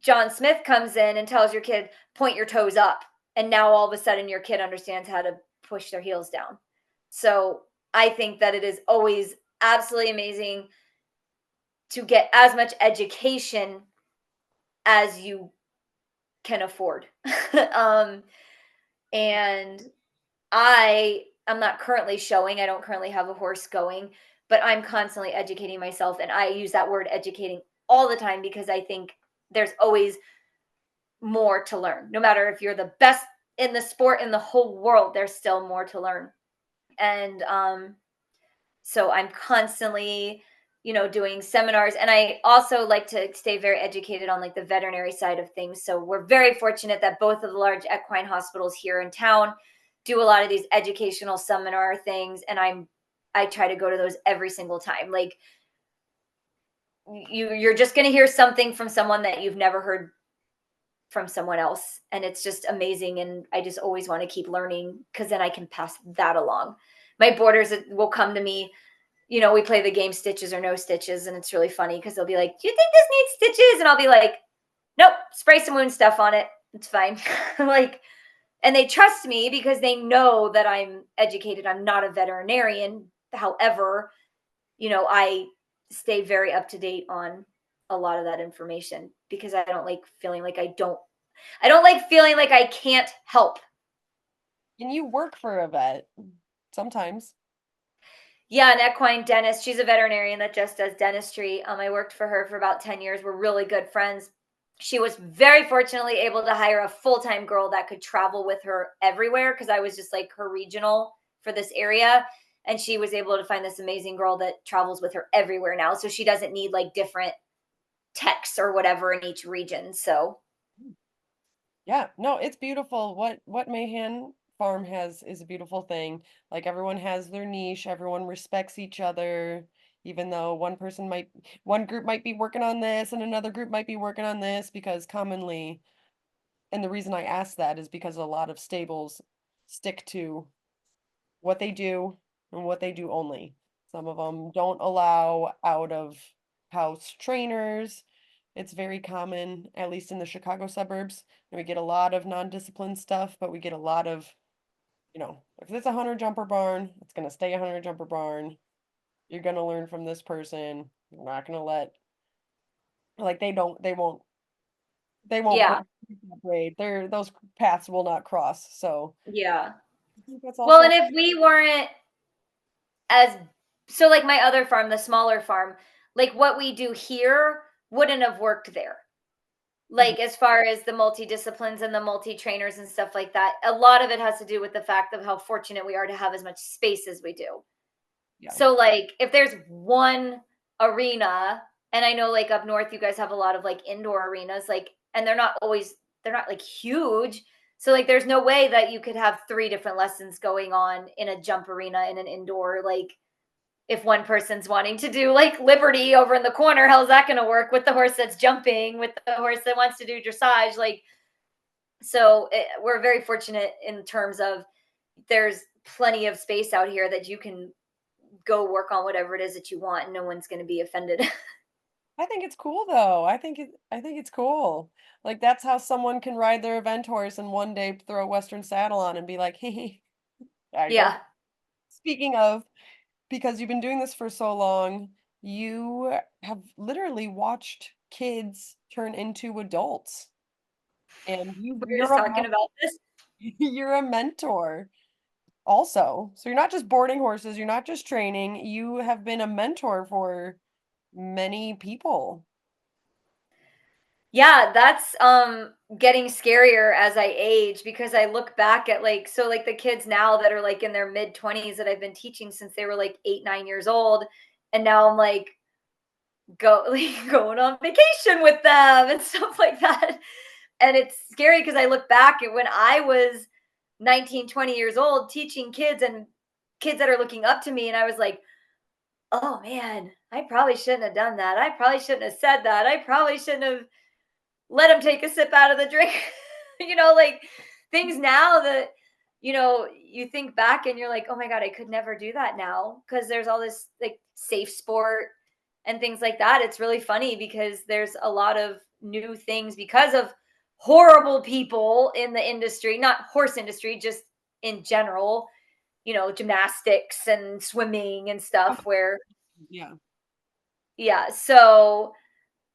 John Smith comes in and tells your kid, point your toes up. And now all of a sudden your kid understands how to push their heels down. So I think that it is always absolutely amazing to get as much education as you can afford. um, and I'm not currently showing, I don't currently have a horse going, but I'm constantly educating myself. And I use that word educating all the time because I think there's always more to learn. No matter if you're the best in the sport in the whole world, there's still more to learn. And so I'm constantly, doing seminars. And I also like to stay very educated on like the veterinary side of things. So we're very fortunate that both of the large equine hospitals here in town do a lot of these educational seminar things. And I try to go to those every single time. Like you're just going to hear something from someone that you've never heard from someone else, and it's just amazing. And I just always want to keep learning because then I can pass that along. My boarders will come to me, we play the game Stitches or No Stitches, and it's really funny because they'll be like, do you think this needs stitches? And I'll be like, nope, spray some wound stuff on it, it's fine. Like, and they trust me because they know that I'm educated. I'm not a veterinarian, however, I stay very up to date on a lot of that information because I don't like feeling like I don't like feeling like I can't help. And you work for a vet sometimes. Yeah, an equine dentist. She's a veterinarian that just does dentistry. I worked for her for about 10 years. We're really good friends. She was very fortunately able to hire a full-time girl that could travel with her everywhere because I was just like her regional for this area. And she was able to find this amazing girl that travels with her everywhere now. So she doesn't need like different techs or whatever in each region. So Yeah, no, it's beautiful what Mahan farm has is a beautiful thing. Like everyone has their niche, everyone respects each other, even though one group might be working on this and another group might be working on this because commonly, and the reason I ask that is because a lot of stables stick to what they do and what they do only. Some of them don't allow out of house trainers. It's very common, at least in the Chicago suburbs. And we get a lot of non-disciplined stuff, but we get a lot of, if it's a hunter jumper barn, it's going to stay a hunter jumper barn. You're going to learn from this person. You're not going to let, like, they won't Yeah. break that braid. Those paths will not cross. So Yeah. I think that's Well, also, and if we weren't as so like my other farm, the smaller farm, like what we do here wouldn't have worked there. Mhm. Like as far as the multi-disciplines and the multi-trainers and stuff like that. A lot of it has to do with the fact of how fortunate we are to have as much space as we do. Yeah. So like if there's one arena, and I know like up north you guys have a lot of like indoor arenas, like, and they're not like huge. So like there's no way that you could have three different lessons going on in a jump arena in an indoor, like if one person's wanting to do like liberty over in the corner, how's that going to work with the horse that's jumping, with the horse that wants to do dressage? Like, we're very fortunate in terms of there's plenty of space out here that you can go work on whatever it is that you want and no one's going to be offended. I think it's cool though. I think it's cool. Like that's how someone can ride their event horse and one day throw a Western saddle on and be like, "Hey, I don't." Yeah, Speaking of, because you've been doing this for so long, you have literally watched kids turn into adults, and we were just talking about this. you're a mentor also. So you're not just boarding horses, you're not just training, you have been a mentor for many people. Yeah, that's getting scarier as I age because I look back at like like the kids now that are like in their mid 20s that I've been teaching since they were like 8, 9 years old, and now I'm like like going on vacation with them and stuff like that. And it's scary because I look back at when I was 19, 20 years old teaching kids and kids that are looking up to me, and I was like, "Oh man, I probably shouldn't have done that. I probably shouldn't have said that. I probably shouldn't have let him take a sip out of the drink." Like things now that you think back and you're like, "Oh my god, I could never do that now," because there's all this like safe sport and things like that. It's really funny because there's a lot of new things because of horrible people in the industry, not horse industry, just in general, gymnastics and swimming and Oh, stuff where yeah. yeah, so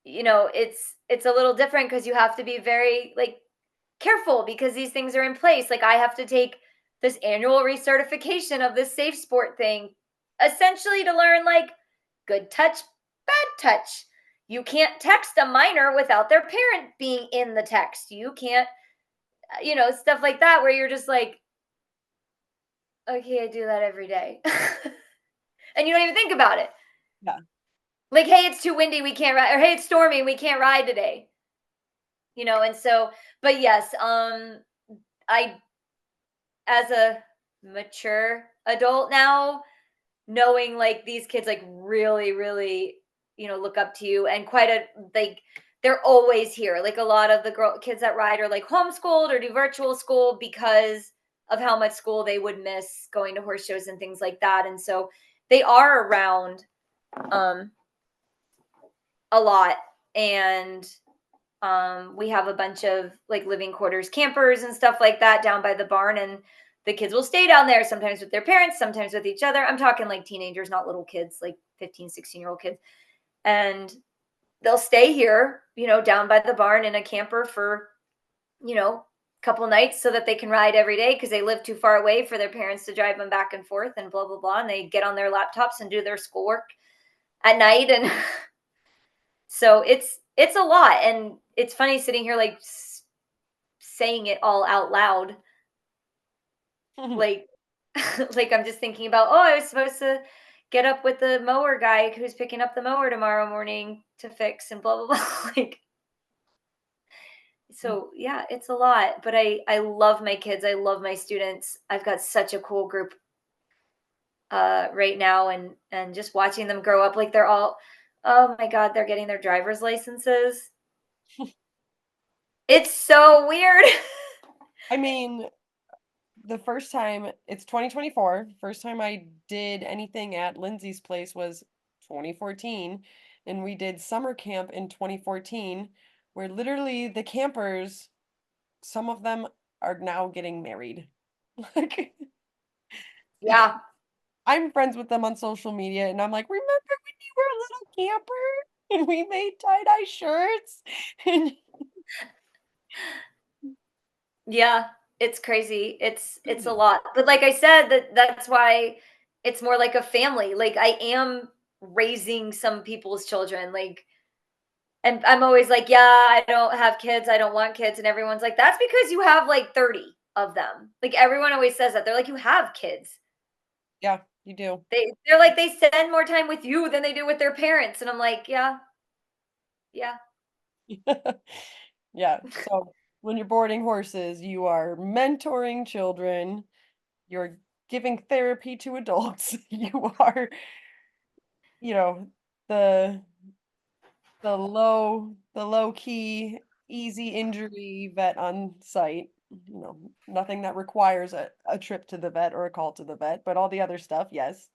it's a little different because you have to be very like careful because these things are in place. Like I have to take this annual recertification of this safe sport thing, essentially to learn like good touch, bad touch. You can't text a minor without their parent being in the text. You can't, stuff like that where you're just like, okay, I do that every day. And you don't even think about it. Yeah. Like, hey, it's too windy, we can't ride, or hey, it's stormy, we can't ride today. And so, but yes, I, as a mature adult now, knowing like these kids like really, really, look up to you and quite a like they're always here. Like a lot of the kids that ride are like homeschooled or do virtual school because of how much school they would miss going to horse shows and things like that. And so they are around um a lot. And we have a bunch of like living quarters campers and stuff like that down by the barn, and the kids will stay down there sometimes with their parents, sometimes with each other. I'm talking like teenagers, not little kids, like 15, 16-year-old kids. And they'll stay here, down by the barn in a camper for, couple nights so that they can ride every day because they live too far away for their parents to drive them back and forth and blah blah blah, and they get on their laptops and do their schoolwork at night. And so it's a lot, and it's funny sitting here like saying it all out loud, like like I'm just thinking about, oh, I was supposed to get up with the mower guy who's picking up the mower tomorrow morning to fix and blah blah blah. Like So yeah, it's a lot, but I love my kids. I love my students. I've got such a cool group right now, and just watching them grow up, like they're all, oh my god, they're getting their driver's licenses. It's so weird. I mean, the first time it's 2024. First time I did anything at Lindsay's place was 2014, and we did summer camp in 2014, where literally the campers, some of them are now getting married. Like, because Yeah. I'm friends with them on social media, and I'm like, remember when you were a little camper and we made tie-dye shirts? And Yeah, it's crazy. It's a lot. But like I said, that's why it's more like a family. Like I am raising some people's children. Like, and I'm always like, yeah, I don't have kids. I don't want kids. And everyone's like, that's because you have like 30 of them. Like everyone always says that. They're like, you have kids. yeah, you do. They're like they spend more time with you than they do with their parents. And I'm like, yeah, yeah. Yeah. So when you're boarding horses, you are mentoring children, you're giving therapy to adults, you are, you know, the the low key, easy injury vet on site. Nothing that requires a trip to the vet or a call to the vet, but all the other stuff, yes.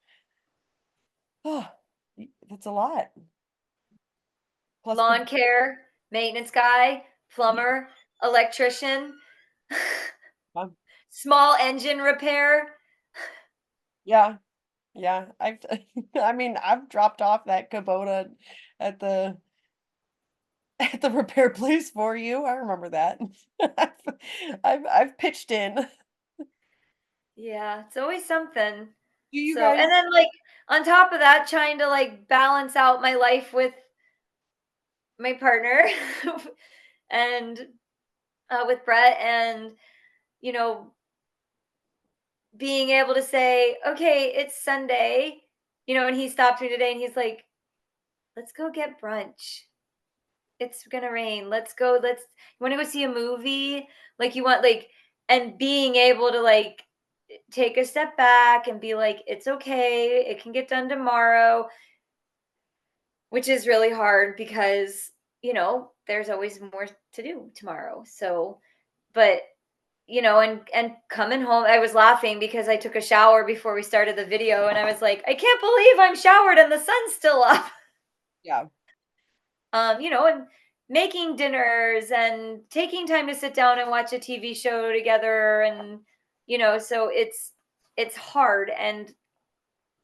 Oh, that's a lot. Plus the Lawn care, maintenance guy, plumber, electrician, um, small engine repair. yeah. Yeah, I've I mean, I've dropped off that Kubota at the at the repair place for you. I remember that. I've I've pitched in. Yeah, it's always something. Do you So, and guys then like on top of that, trying to like balance out my life with my partner and with Brett, and you know, being able to say, okay, it's Sunday, and he stopped me today and he's like, let's go get brunch. It's gonna rain. Let's go. You want to go see a movie? Like, you want, like, and being able to, like, take a step back and be like, it's okay. It can get done tomorrow, which is really hard because, there's always more to do tomorrow. So, but, and coming home, I was laughing because I took a shower before we started the video and I was like, I can't believe I'm showered and the sun's still up. yeah, And making dinners and taking time to sit down and watch a TV show together, and so it's hard. And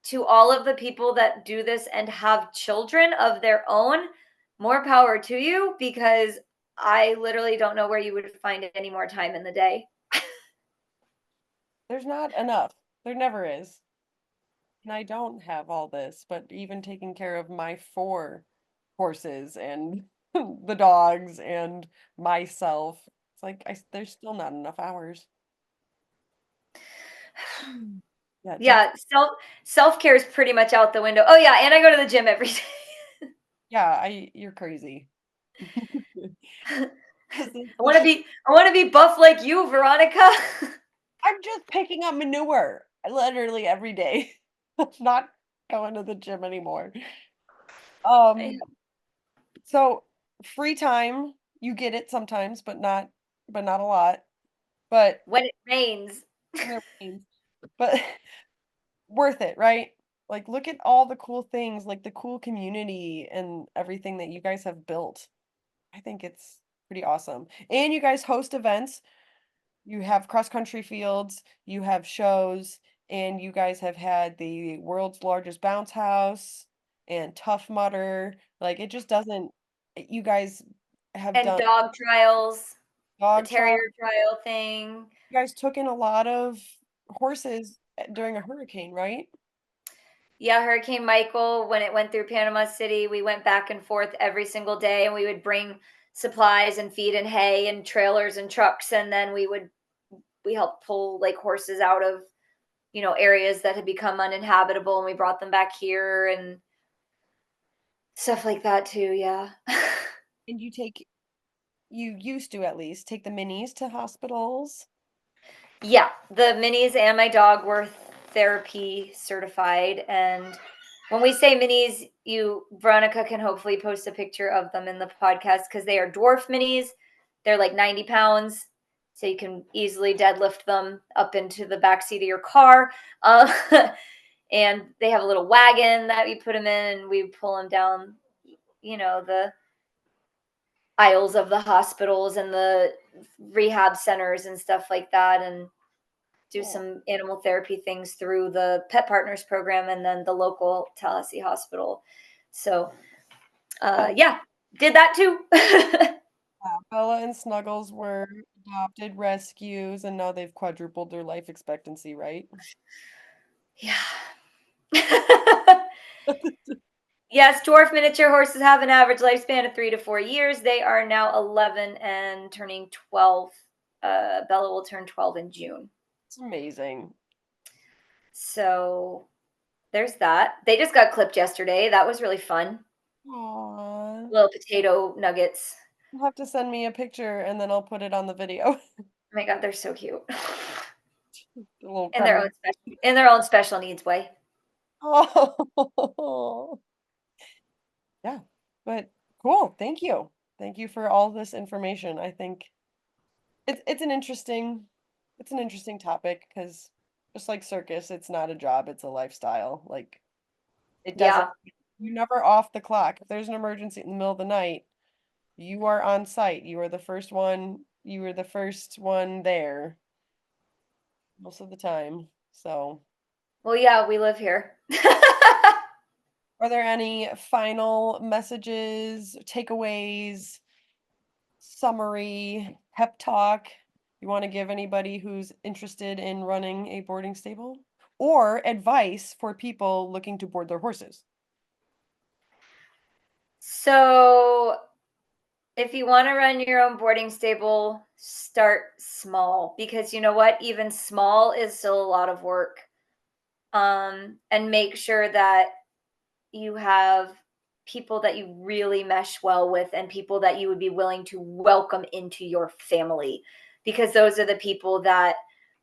to all of the people that do this and have children of their own, more power to you, because I literally don't know where you would find any more time in the day. there's not enough. There never is. And I don't have all this, but even taking care of my four horses and the dogs and myself, it's like there's still not enough hours. Mm. Yeah, that's Yeah, self-care is pretty much out the window. Oh yeah, and I go to the gym every day. yeah, I you're crazy. I 'Cause the want to be I want to be buff like you, Veronica. I'm just picking up manure literally every day. Not going to the gym anymore. I- Um, so free time, you get it sometimes, but not a lot. But when it rains. when it rains, but worth it, right? Like look at all the cool things, like the cool community and everything that you guys have built. I think it's pretty awesome. And you guys host events. You have cross country fields, you have shows, and you guys have had the world's largest bounce house and Tough Mudder. Like it just doesn't you guys have And done dog trials, the dog trial. terrier trial thing. You guys took in a lot of horses during a hurricane, right? Yeah, Hurricane Michael, when it went through Panama City, we went back and forth every single day, and we would bring supplies and feed and hay and trailers and trucks, and then we helped pull like horses out of, areas that had become uninhabitable, and we brought them back here and stuff like that too, yeah. And you take you used to at least take the minis to hospitals. Yeah, the minis and my dog were therapy certified. And when we say minis, Veronica can hopefully post a picture of them in the podcast because they are dwarf minis. They're like 90 pounds. So you can easily deadlift them up into the back seat of your car. Uh, and they have a little wagon that we put them in and we pull them down, the aisles of the hospitals and the rehab centers and stuff like that. And do Oh, some animal therapy things through the Pet Partners program and then the local Tallahassee hospital. So, Bella, yeah, did that too. Bella and Snuggles were adopted rescues, and now they've quadrupled their life expectancy, right? Yeah. Yes, dwarf miniature horses have an average lifespan of 3 to 4 years. They are now 11 and turning 12. Bella will turn 12 in June. It's amazing. So there's that. They just got clipped yesterday. That was really fun. Aww. Little potato nuggets. You'll have to send me a picture and then I'll put it on the video. Oh my God, they're so cute. A little In their coming. own special needs way. Oh, yeah. But cool. Thank you. Thank you for all this information. I think it's an interesting topic because just like circus, it's not a job, it's a lifestyle. Like it doesn't Yeah. you're never off the clock. If there's an emergency in the middle of the night, you are on site. You were the first one there most of the time. So, Well, yeah, we live here. are there any final messages, takeaways, summary, pep talk you want to give anybody who's interested in running a boarding stable? Or advice for people looking to board their horses? So, if you want to run your own boarding stable, start small because you know what? Even small is still a lot of work. And make sure that you have people that you really mesh well with and people that you would be willing to welcome into your family because those are the people that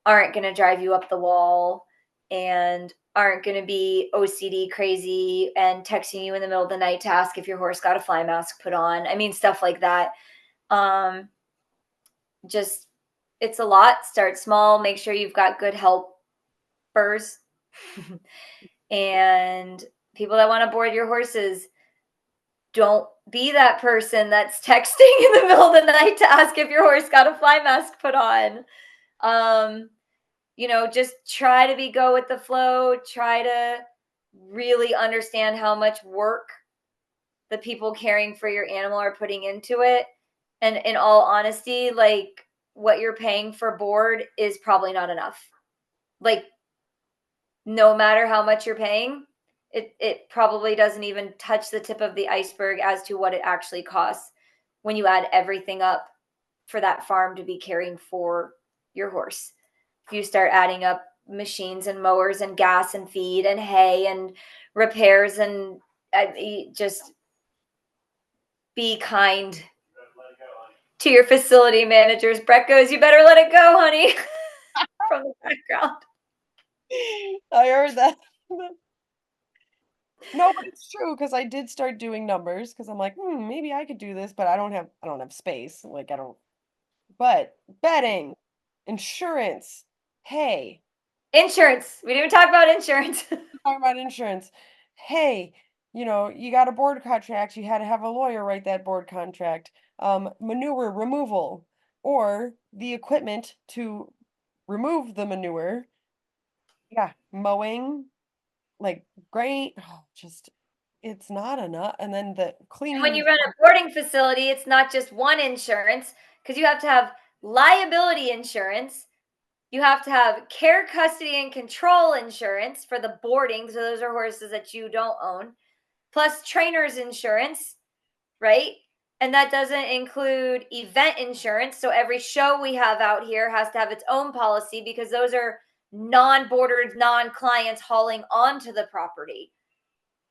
aren't going to drive you up the wall and aren't going to be OCD crazy and texting you in the middle of the night to ask if your horse got a fly mask put on. I mean, stuff like that. Um, just, it's a lot. Start small. Make sure you've got good helpers and people that want to board your horses. Don't be that person that's texting in the middle of the night to ask if your horse got a fly mask put on. Um, just try to go with the flow, try to really understand how much work the people caring for your animal are putting into it. And in all honesty, like what you're paying for board is probably not enough. Like no matter how much you're paying, it probably doesn't even touch the tip of the iceberg as to what it actually costs when you add everything up for that farm to be caring for your horse. If you start adding up machines and mowers and gas and feed and hay and repairs and just be kind to your facility managers. Brett goes, "You better let it go, honey," from the background. I heard that. No, but it's true because I did start doing numbers because I'm like, maybe I could do this, but I don't have space. Like I don't. But bedding, insurance, hey, Insurance. We didn't even talk about insurance. talking about insurance. Hey, you got a board contract. You had to have a lawyer write that board contract. Manure removal or the equipment to remove the manure. Yeah, mowing, like great. Oh, just it's not enough. And then the And when cleaning. you run a boarding facility, it's not just one insurance because you have to have liability insurance. You have to have care, custody, and control insurance for the boarding. So those are horses that you don't own, plus trainer's insurance, right? And that doesn't include event insurance. So every show we have out here has to have its own policy because those are non-bordered, non-clients hauling onto the property.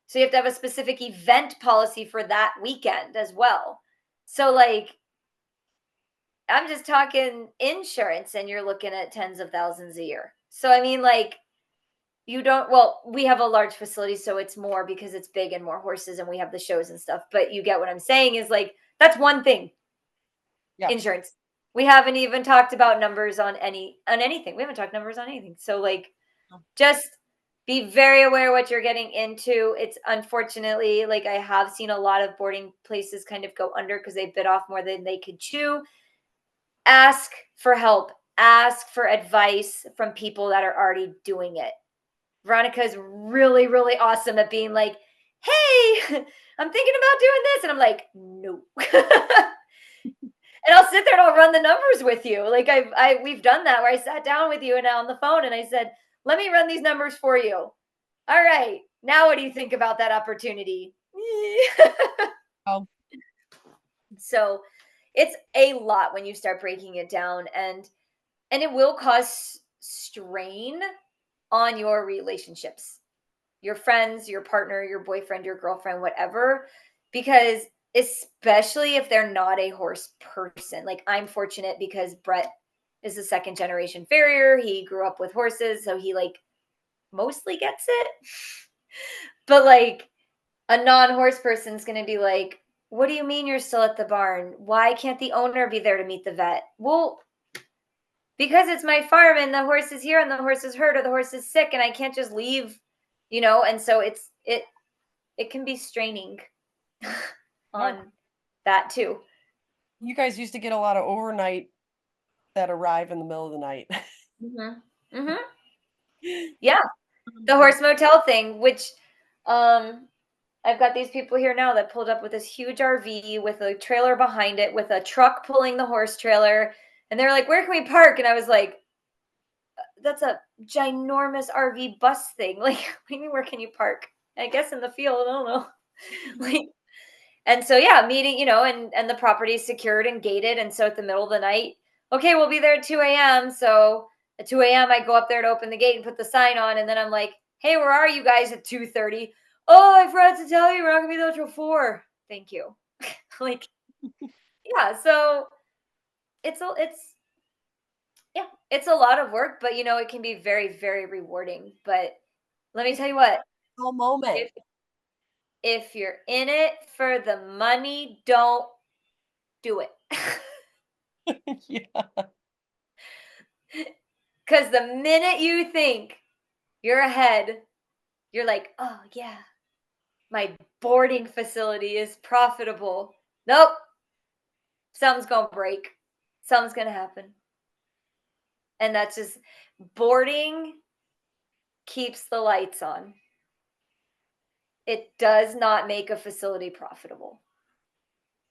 So you have to have a specific event policy for that weekend as well. So like I'm just talking insurance, and you're looking at tens of thousands a year. So I mean, like, you don't, well, we have a large facility, so it's more because it's big and more horses and we have the shows and stuff. But you get what I'm saying is like that's one thing, Yeah. insurance. We haven't even talked about numbers on anything. We haven't talked numbers on anything. So like just be very aware what you're getting into. It's unfortunately, like, I have seen a lot of boarding places kind of go under because they bit off more than they could chew. Ask for help, ask for advice from people that are already doing it. Veronica is really, really awesome at being like, hey, I'm thinking about doing this. And I'm like, no. And I'll sit there and I'll run the numbers with you. Like we've done that where I sat down with you and on the phone and I said, let me run these numbers for you. All right. Now what do you think about that opportunity? Oh, So it's a lot when you start breaking it down, and it will cause strain on your relationships, your friends, your partner, your boyfriend, your girlfriend, whatever, because especially if they're not a horse person. Like, I'm fortunate because Brett is a second generation farrier. He grew up with horses, so he like mostly gets it. But like a non-horse person's going to be like, what do you mean you're still at the barn? Why can't the owner be there to meet the vet? Well, because it's my farm and the horse is here and the horse is hurt or the horse is sick and I can't just leave, and so it can be straining yeah. on that too. You guys used to get a lot of overnight that arrive in the middle of the night. Mhm. Mhm. Yeah, the horse motel thing, which um I've got these people here now that pulled up with this huge RV with a trailer behind it with a truck pulling the horse trailer, and they're like, "Where can we park?" And I was like, "That's a ginormous RV bus thing. Like, what do you mean where can you park? I guess in the field. I don't know." Like, and so yeah, meeting, and the property is secured and gated, and so at the middle of the night, okay, we'll be there at 2 a.m. So at 2 a.m. I go up there to open the gate and put the sign on, and then I'm like, "Hey, where are you guys at 2:30?" "Oh, I forgot to tell you, we're not gonna be there till 4." Thank you. Like, yeah, so it's yeah, it's a lot of work, but it can be very, very rewarding. But let me It's tell you what, a moment. if you're in it for the money, don't do it. Yeah. Because the minute you think you're ahead, you're like, oh, yeah, my boarding facility is profitable. Nope, something's going to break. Something's going to happen. And that's just boarding keeps the lights on. It does not make a facility profitable.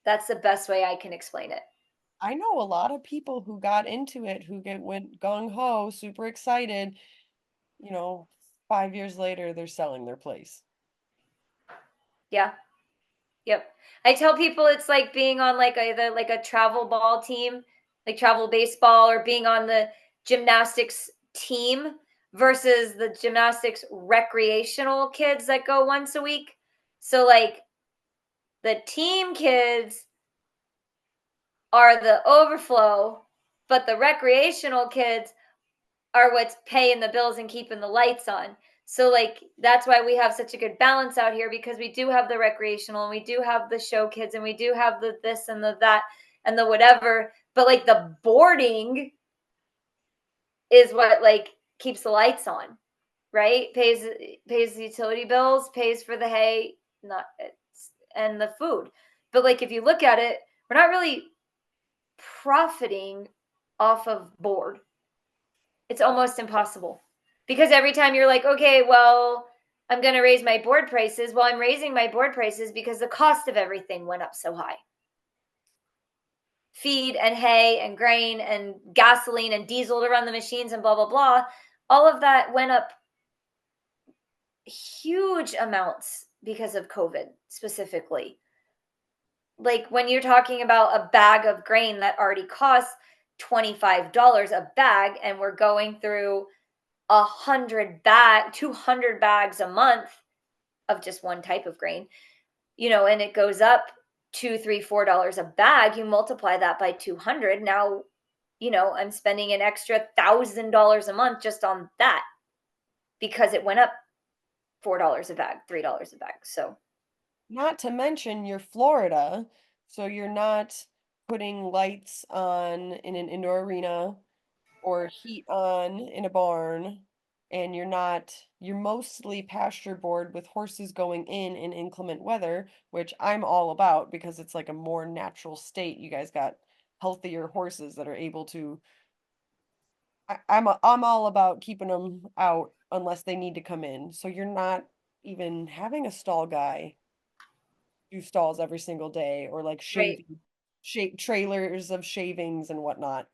That's the best way I can explain it. I know a lot of people who got into it who went gung ho, super excited, you know, 5 years later they're selling their place. Yeah. Yep. I tell people it's like being on like either like a travel ball team, like travel baseball, or being on the gymnastics team versus the gymnastics recreational kids that go once a week. So like the team kids are the overflow, but the recreational kids are what's paying the bills and keeping the lights on. So like that's why we have such a good balance out here, because we do have the recreational and we do have the show kids and we do have the this and the that and the whatever, but like the boarding is what like keeps the lights on, right? Pays the utility bills, pays for the hay, not and the food. But like if you look at it, we're not really profiting off of board. It's almost impossible, because every time you're like, okay, well, I'm going to raise my board prices. Well, I'm raising my board prices because the cost of everything went up so high. Feed and hay and grain and gasoline and diesel to run the machines and blah, blah, blah. All of that went up huge amounts because of COVID specifically. Like when you're talking about a bag of grain that already costs $25 a bag, and we're going through 200 bags a month of just one type of grain, and it goes up. 2, 3, $4 a bag, you multiply that by 200. Now, I'm spending an extra $1,000 a month just on that because it went up $4 a bag, $3 a bag. So, Not to mention you're Florida, so you're not putting lights on in an indoor arena or heat on in a barn, and you're mostly pasture board with horses going in inclement weather, which I'm all about because it's like a more natural state. You guys got healthier horses that are able to I'm all about keeping them out unless they need to come in. So you're not even having a stall guy do stalls every single day or like right. shape trailers of shavings and whatnot.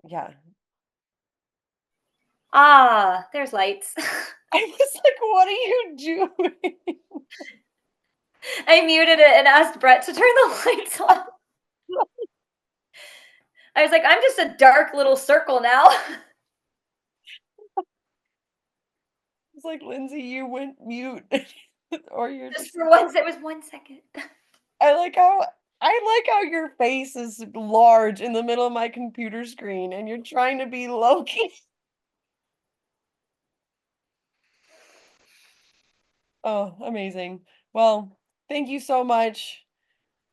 Yeah. Ah, there's lights. I was like, what are you doing? I muted it and asked Brett to turn the lights on. I was like, I'm just a dark little circle now. It's like, Lindsay, you went mute. Or you're Just just for once, it was 1 second. I like how your face is large in the middle of my computer screen and you're trying to be low key. Oh, amazing. Well, thank you so much.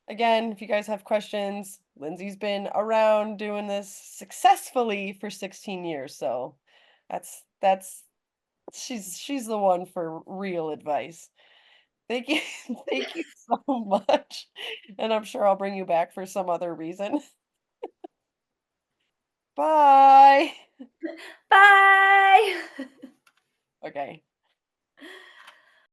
Again, if you guys have questions, Lindsay's been around doing this successfully for 16 years, so that's she's the one for real advice. Thank you. Thank you so much. And I'm sure I'll bring you back for some other reason. Bye. Bye. Okay.